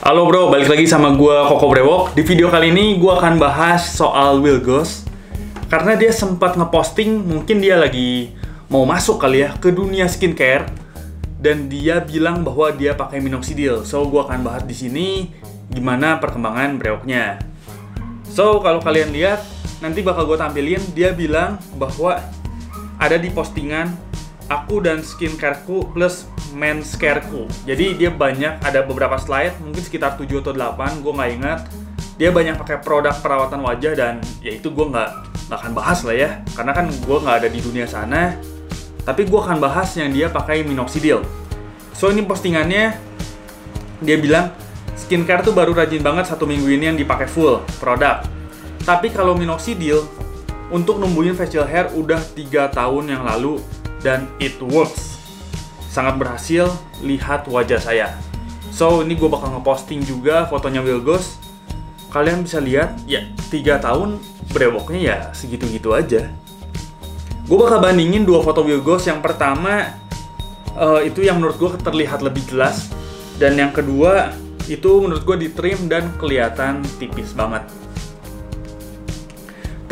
Halo bro, balik lagi sama gua Koko Brewok. Di video kali ini gua akan bahas soal Will Goss. Karena dia sempat ngeposting, mungkin dia lagi mau masuk kali ya ke dunia skincare, dan dia bilang bahwa dia pakai minoxidil. So gua akan bahas di sini gimana perkembangan brewoknya. So kalau kalian lihat, nanti bakal gua tampilin, dia bilang bahwa ada di postingan aku dan skincareku plus menscareku. Jadi dia banyak, ada beberapa slide, mungkin sekitar 7 atau 8, gue nggak ingat. Dia banyak pakai produk perawatan wajah, dan ya itu gue nggak akan bahas lah ya, karena kan gue nggak ada di dunia sana. Tapi gue akan bahas yang dia pakai minoxidil. So ini postingannya, dia bilang skincare tuh baru rajin banget 1 minggu ini yang dipakai full produk. Tapi kalau minoxidil untuk numbuhin facial hair udah 3 tahun yang lalu, dan it works. Sangat berhasil, lihat wajah saya. So ini gue bakal ngeposting juga fotonya Will Goss. Kalian bisa lihat, ya 3 tahun brewoknya ya segitu-gitu aja. Gue bakal bandingin 2 foto Will Goss. Yang pertama itu yang menurut gue terlihat lebih jelas, dan yang kedua itu menurut gue ditrim dan kelihatan tipis banget.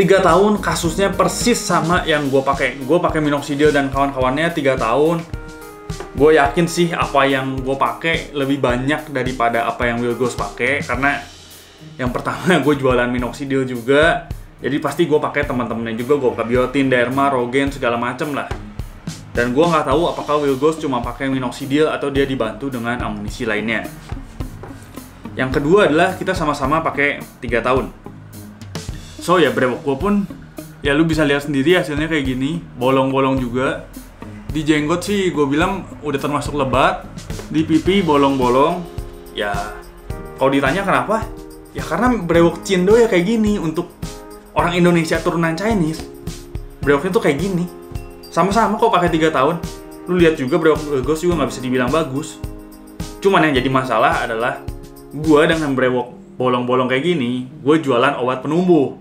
3 tahun kasusnya persis sama yang gue pakai. Gue pakai minoxidil dan kawan-kawannya 3 tahun. Gue yakin sih apa yang gue pakai lebih banyak daripada apa yang Will Goss pakai, karena yang pertama gue jualan minoxidil juga, jadi pasti gue pakai teman-temannya juga. Gue pakai biotin, derma, rogen, segala macem lah. Dan gue nggak tahu apakah Will Goss cuma pakai minoxidil atau dia dibantu dengan amunisi lainnya. Yang kedua adalah kita sama-sama pakai 3 tahun. So ya brewok gue pun, ya lu bisa lihat sendiri hasilnya kayak gini, bolong-bolong juga. Di jenggot sih gue bilang udah termasuk lebat, di pipi bolong-bolong. Ya kalau ditanya kenapa, ya karena brewok Cindo ya kayak gini. Untuk orang Indonesia turunan Chinese, brewoknya tuh kayak gini. Sama-sama kok pakai 3 tahun. Lu lihat juga brewok Will Goss juga nggak bisa dibilang bagus. Cuman yang jadi masalah adalah gue dengan brewok bolong-bolong kayak gini, gue jualan obat penumbuh.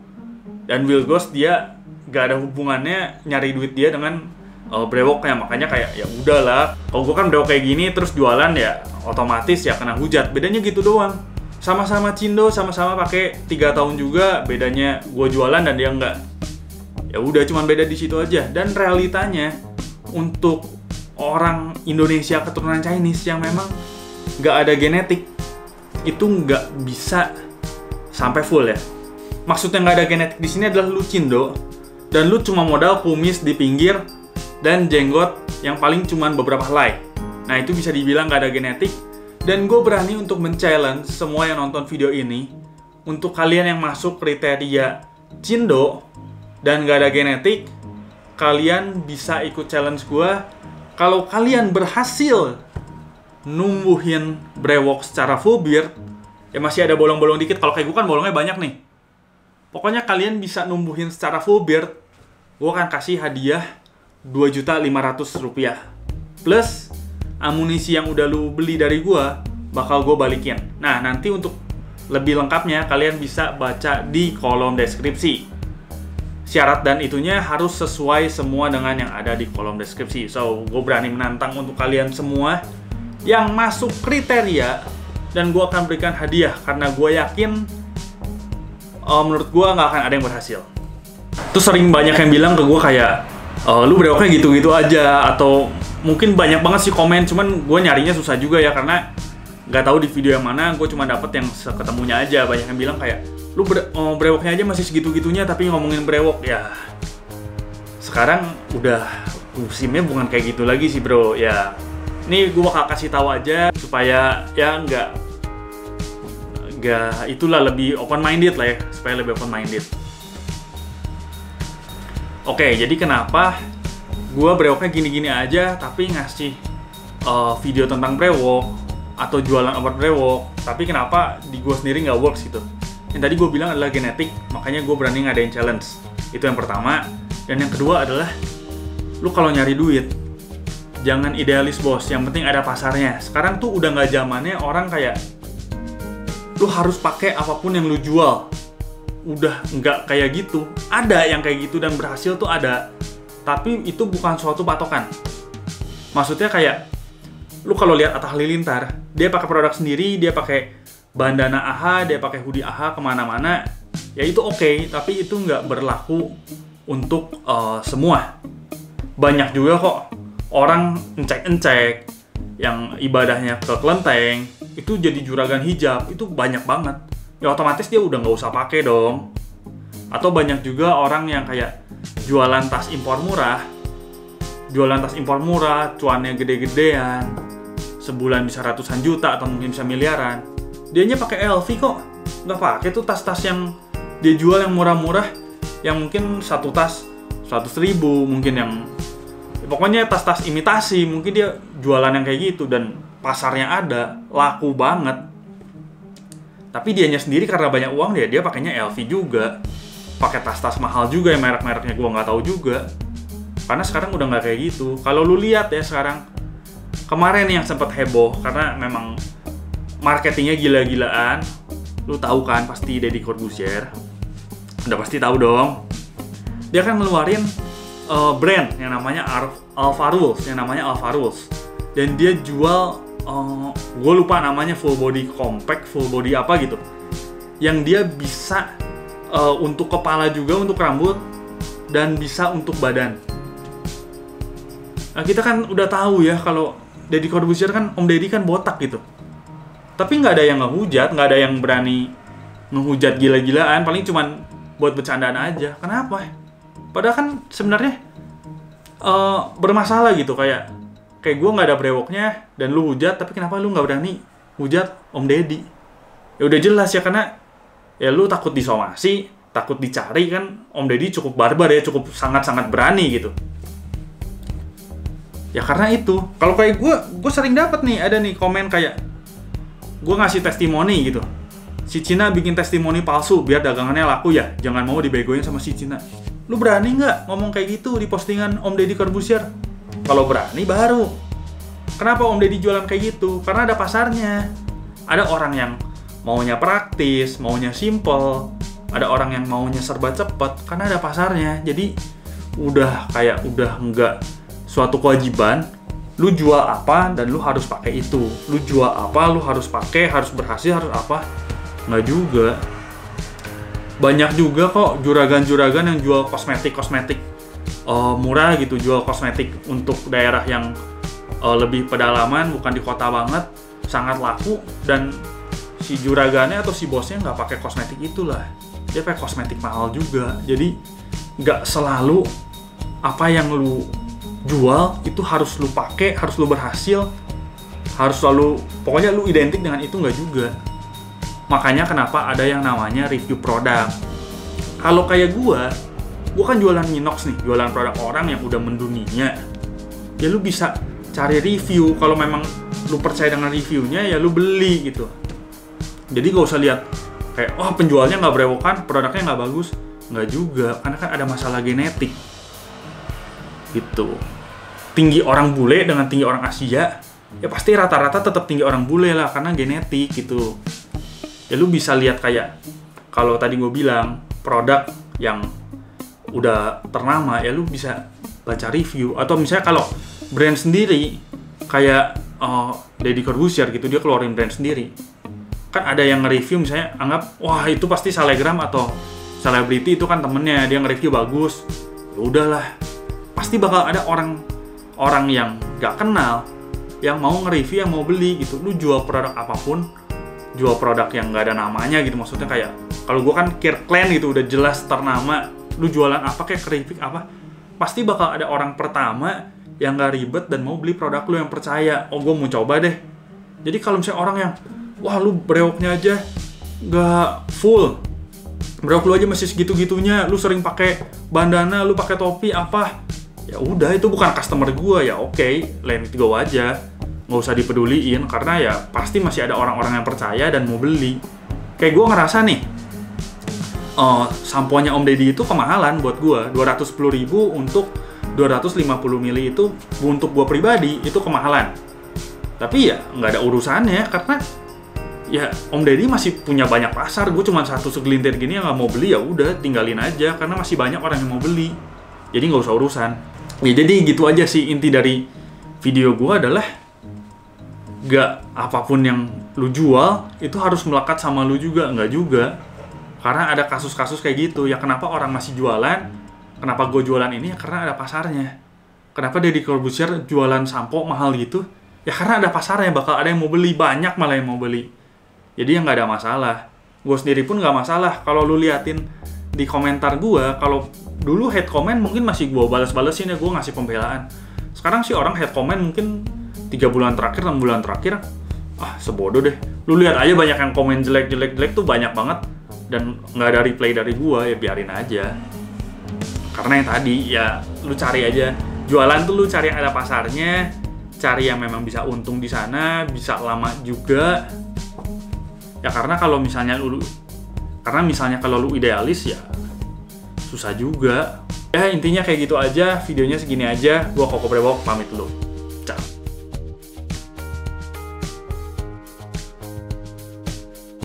Dan Will Goss dia gak ada hubungannya nyari duit dia dengan brewoknya, makanya kayak ya udahlah. Kalau gue kan brewok kayak gini terus jualan, ya otomatis ya kena hujat. Bedanya gitu doang. Sama-sama Cindo, sama-sama pakai 3 tahun juga, bedanya gue jualan dan dia enggak. Ya udah, cuman beda di situ aja. Dan realitanya untuk orang Indonesia keturunan Chinese yang memang nggak ada genetik, itu nggak bisa sampai full ya. Maksudnya nggak ada genetik di sini adalah lu Cindo dan lu cuma modal kumis di pinggir dan jenggot yang paling cuman beberapa helai. Nah itu bisa dibilang nggak ada genetik. Dan gue berani untuk men-challenge semua yang nonton video ini, untuk kalian yang masuk kriteria Cindo dan nggak ada genetik, kalian bisa ikut challenge gue. Kalau kalian berhasil numbuhin brewok secara full beard, ya masih ada bolong-bolong dikit. Kalau kayak gue kan bolongnya banyak nih. Pokoknya kalian bisa numbuhin secara full beard, gue akan kasih hadiah Rp2.500.000 plus amunisi yang udah lu beli dari gue bakal gue balikin. Nah nanti untuk lebih lengkapnya kalian bisa baca di kolom deskripsi. Syarat dan itunya harus sesuai semua dengan yang ada di kolom deskripsi. So gue berani menantang untuk kalian semua yang masuk kriteria, dan gue akan berikan hadiah karena gue yakin menurut gue nggak akan ada yang berhasil. Terus sering banyak yang bilang ke gue kayak, lu brewoknya gitu-gitu aja, atau mungkin banyak banget sih komen, cuman gue nyarinya susah juga ya karena nggak tahu di video yang mana. Gue cuma dapet yang seketemunya aja. Banyak yang bilang kayak, lu brewoknya aja masih segitu-gitunya tapi ngomongin brewok. Ya sekarang udah musimnya bukan kayak gitu lagi sih bro. Ya ini gue bakal kasih tahu aja supaya ya nggak itulah, lebih open minded lah ya, supaya lebih open minded. Oke, jadi kenapa gue brewoknya gini-gini aja tapi ngasih video tentang brewok atau jualan obat brewok, tapi kenapa di gue sendiri nggak works gitu. Yang tadi gue bilang adalah genetik, makanya gue berani ngadain challenge. Itu yang pertama. Dan yang kedua adalah, lu kalau nyari duit jangan idealis bos, yang penting ada pasarnya. Sekarang tuh udah nggak zamannya orang kayak lu harus pakai apapun yang lu jual. Udah nggak kayak gitu. Ada yang kayak gitu dan berhasil tuh ada, tapi itu bukan suatu patokan. Maksudnya kayak lu kalau lihat Atta Halilintar, dia pakai produk sendiri, dia pakai bandana AHA, dia pakai hoodie AHA kemana-mana, ya itu oke, tapi itu nggak berlaku untuk semua. Banyak juga kok orang encek-encek yang ibadahnya ke kelenteng, itu jadi juragan hijab, itu banyak banget. Ya otomatis dia udah nggak usah pakai dong. Atau banyak juga orang yang kayak jualan tas impor murah, cuannya gede-gedean, sebulan bisa ratusan juta atau mungkin bisa miliaran. Dianya pakai LV kok, nggak pakai tuh tas-tas yang dia jual yang murah-murah, yang mungkin satu tas 100.000, mungkin yang pokoknya tas-tas imitasi, mungkin dia jualan yang kayak gitu dan pasarnya ada, laku banget. Tapi dianya sendiri karena banyak uang dia pakainya LV juga, pakai tas-tas mahal juga yang merek-mereknya gua nggak tahu juga. Karena sekarang udah nggak kayak gitu. Kalau lu lihat ya sekarang, kemarin yang sempat heboh karena memang marketingnya gila-gilaan. Lu tahu kan pasti Deddy Corbuzier. Udah pasti tahu dong. Dia kan ngeluarin brand yang namanya Alpha Rules, dan dia jual gue lupa namanya, full body compact, full body apa gitu, yang dia bisa untuk kepala juga, untuk rambut, dan bisa untuk badan. Nah kita kan udah tahu ya kalau Deddy Corbuzier kan, Om Deddy kan botak gitu, tapi nggak ada yang ngehujat, nggak ada yang berani ngehujat gila-gilaan, paling cuman buat bercandaan aja. Kenapa? Padahal kan sebenarnya bermasalah gitu, kayak gue nggak ada brewoknya dan lu hujat, tapi kenapa lu nggak berani hujat Om Deddy? Ya udah jelas ya, karena ya lu takut disomasi, takut dicari kan. Om Deddy cukup barbar ya, cukup sangat-sangat berani gitu. Ya karena itu, kalau kayak gue sering dapat nih, ada nih komen kayak gue ngasih testimoni gitu, si Cina bikin testimoni palsu biar dagangannya laku ya, jangan mau dibegoin sama si Cina. Lu berani nggak ngomong kayak gitu di postingan Om Deddy Corbuzier? Kalau berani baru. Kenapa Om Deddy jualan kayak gitu? Karena ada pasarnya. Ada orang yang maunya praktis, maunya simple. Ada orang yang maunya serba cepet, karena ada pasarnya. Jadi udah nggak suatu kewajiban. Lu jual apa dan lu harus pakai itu. Lu jual apa, lu harus pakai, harus berhasil, harus apa. Nggak juga. Banyak juga kok juragan-juragan yang jual kosmetik murah gitu, jual kosmetik untuk daerah yang lebih pedalaman, bukan di kota banget, sangat laku, dan si juragannya atau si bosnya nggak pakai kosmetik itulah, dia pakai kosmetik mahal juga. Jadi nggak selalu apa yang lu jual itu harus lu pakai, harus lu berhasil, harus selalu pokoknya lu identik dengan itu, nggak juga. Makanya kenapa ada yang namanya review produk. Kalau kayak gua kan jualan Minox nih, jualan produk orang yang udah mendunia. Ya lu bisa cari review, kalau memang lu percaya dengan reviewnya ya lu beli gitu. Jadi gak usah lihat kayak wah penjualnya nggak berewokan, produknya nggak bagus. Nggak juga, karena kan ada masalah genetik gitu. Tinggi orang bule dengan tinggi orang Asia, ya pasti rata-rata tetap tinggi orang bule lah, karena genetik gitu. Ya lu bisa lihat kayak kalau tadi gue bilang produk yang udah ternama, ya lu bisa baca review. Atau misalnya kalau brand sendiri kayak Deddy Corbuzier gitu, dia keluarin brand sendiri, kan ada yang nge-review misalnya anggap wah itu pasti selebgram atau selebriti, itu kan temennya dia nge-review bagus, ya udahlah pasti bakal ada orang yang gak kenal yang mau nge-review, yang mau beli gitu. Lu jual produk apapun, jual produk yang gak ada namanya gitu, maksudnya kayak kalau gue kan Kirkland gitu udah jelas ternama, lu jualan apa kayak keripik apa, pasti bakal ada orang pertama yang gak ribet dan mau beli produk lu, yang percaya oh gue mau coba deh. Jadi kalau misalnya orang yang wah lu brewoknya aja gak full, brewok lu aja masih segitu-gitunya, lu sering pakai bandana, lu pakai topi apa, ya udah itu bukan customer gue, ya oke, let it go aja, nggak usah dipeduliin, karena ya pasti masih ada orang-orang yang percaya dan mau beli. Kayak gue ngerasa nih samponya Om Deddy itu kemahalan buat gue, 210.000 untuk 250 ml itu untuk gue pribadi itu kemahalan. Tapi ya nggak ada urusannya, karena ya Om Deddy masih punya banyak pasar. Gue cuma satu segelintir gini yang nggak mau beli, ya udah tinggalin aja, karena masih banyak orang yang mau beli. Jadi nggak usah urusan. Ya jadi gitu aja sih inti dari video gue adalah Gak apapun yang lu jual itu harus melekat sama lu juga, nggak juga. Karena ada kasus-kasus kayak gitu. Ya kenapa orang masih jualan? Kenapa gue jualan ini? Ya karena ada pasarnya. Kenapa Deddy Corbuzier jualan sampo mahal gitu? Ya karena ada pasarnya, bakal ada yang mau beli, banyak malah yang mau beli. Jadi ya nggak ada masalah. Gue sendiri pun nggak masalah. Kalau lu liatin di komentar gue, kalau dulu hate comment mungkin masih gue balas-balesin ya, gue ngasih pembelaan. Sekarang sih orang hate comment mungkin 3 bulan terakhir, 6 bulan terakhir, sebodoh deh. Lu lihat aja banyak yang komen jelek tuh banyak banget. Dan nggak ada reply dari gua, ya biarin aja. Karena yang tadi, ya lu cari aja. Jualan tuh lu cari yang ada pasarnya, cari yang memang bisa untung di sana, bisa lama juga. Ya karena kalau misalnya kalau lu idealis ya susah juga. Ya intinya kayak gitu aja, videonya segini aja. Gua Koko Brewok pamit dulu.